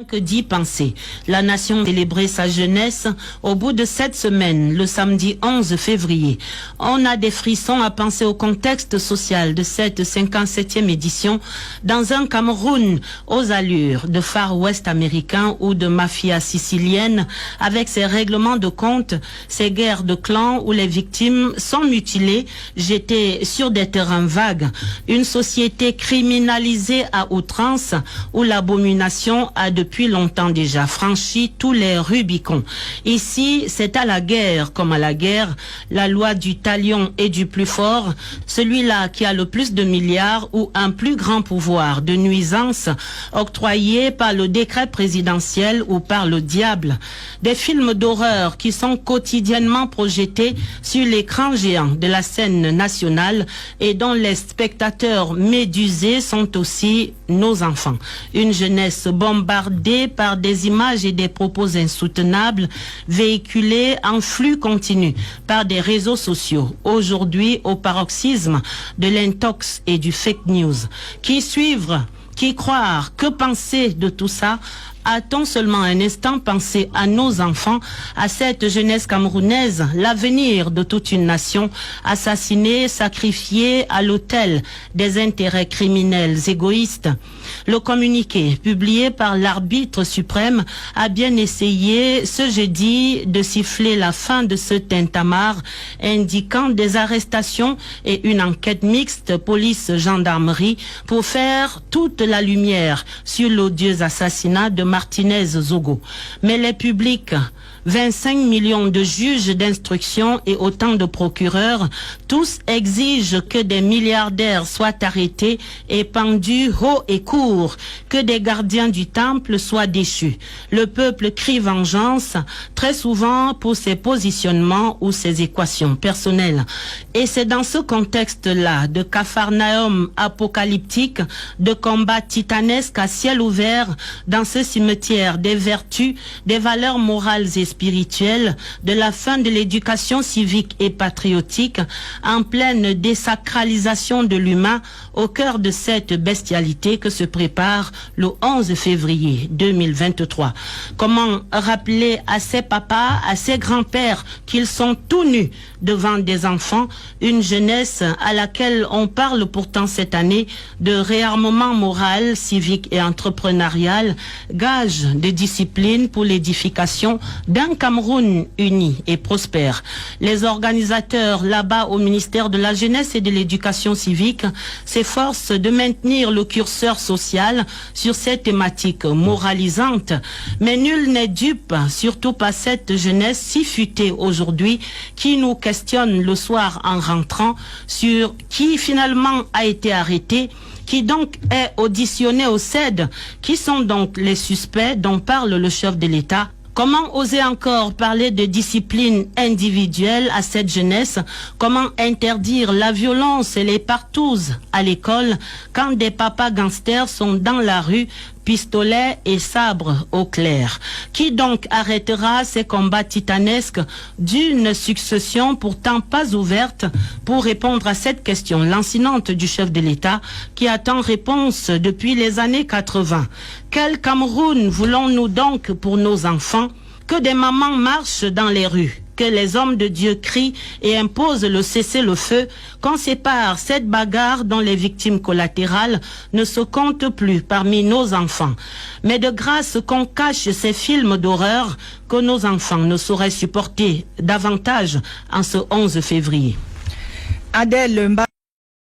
Que d'y penser. La nation célébrait sa jeunesse au bout de 7 semaines, le samedi 11 février. On a des frissons à penser au contexte social de cette 57e édition dans un Cameroun aux allures de Far West américain ou de mafia sicilienne, avec ses règlements de compte, ses guerres de clans où les victimes sont mutilées, jetées sur des terrains vagues. Une société criminalisée à outrance où l'abomination a depuis longtemps déjà franchi tous les Rubicons. Ici, c'est à la guerre comme à la guerre, la loi du talion et du plus fort, celui-là qui a le plus de milliards ou un plus grand pouvoir de nuisance octroyé par le décret présidentiel ou par le diable. Des films d'horreur qui sont quotidiennement projetés sur l'écran géant de la scène nationale et dont les spectateurs médusés sont aussi nos enfants. Une jeunesse bombardée par des images et des propos insoutenables véhiculés en flux continu par des réseaux sociaux, aujourd'hui au paroxysme de l'intox et du fake news. Qui suivre, qui croire, que penser de tout ça? A-t-on seulement un instant pensé à nos enfants, à cette jeunesse camerounaise, l'avenir de toute une nation, assassinée, sacrifiée à l'autel des intérêts criminels égoïstes? Le communiqué publié par l'arbitre suprême a bien essayé ce jeudi de siffler la fin de ce tintamarre, indiquant des arrestations et une enquête mixte police-gendarmerie pour faire toute la lumière sur l'odieux assassinat de Martinez Zogo. Mais les publics, 25 millions de juges d'instruction et autant de procureurs, tous exigent que des milliardaires soient arrêtés et pendus haut et court, que des gardiens du temple soient déchus. Le peuple crie vengeance, très souvent pour ses positionnements ou ses équations personnelles. Et c'est dans ce contexte-là de capharnaüm apocalyptique, de combat titanesque à ciel ouvert, dans ce cimetière des vertus, des valeurs morales et spirituelle, de la fin de l'éducation civique et patriotique, en pleine désacralisation de l'humain, au cœur de cette bestialité que se prépare le 11 février 2023. Comment rappeler à ses papas, à ses grands-pères qu'ils sont tout nus devant des enfants, une jeunesse à laquelle on parle pourtant cette année de réarmement moral, civique et entrepreneurial, gage de discipline pour l'édification d'un Cameroun uni et prospère. Les organisateurs là-bas au ministère de la Jeunesse et de l'Éducation civique s'efforcent de maintenir le curseur social sur cette thématique moralisante, mais nul n'est dupe, surtout pas cette jeunesse si futée aujourd'hui qui nous questionne le soir en rentrant sur qui finalement a été arrêté, qui donc est auditionné au CED, qui sont donc les suspects dont parle le chef de l'État. Comment oser encore parler de discipline individuelle à cette jeunesse? Comment interdire la violence et les partouzes à l'école quand des papas gangsters sont dans la rue, pistolets et sabres au clair? Qui donc arrêtera ces combats titanesques d'une succession pourtant pas ouverte pour répondre à cette question lancinante du chef de l'État qui attend réponse depuis les années 80? Quel Cameroun voulons-nous donc pour nos enfants? Que des mamans marchent dans les rues, que les hommes de Dieu crient et imposent le cessez-le-feu, qu'on sépare cette bagarre dont les victimes collatérales ne se comptent plus parmi nos enfants. Mais de grâce qu'on cache ces films d'horreur que nos enfants ne sauraient supporter davantage en ce 11 février. Adèle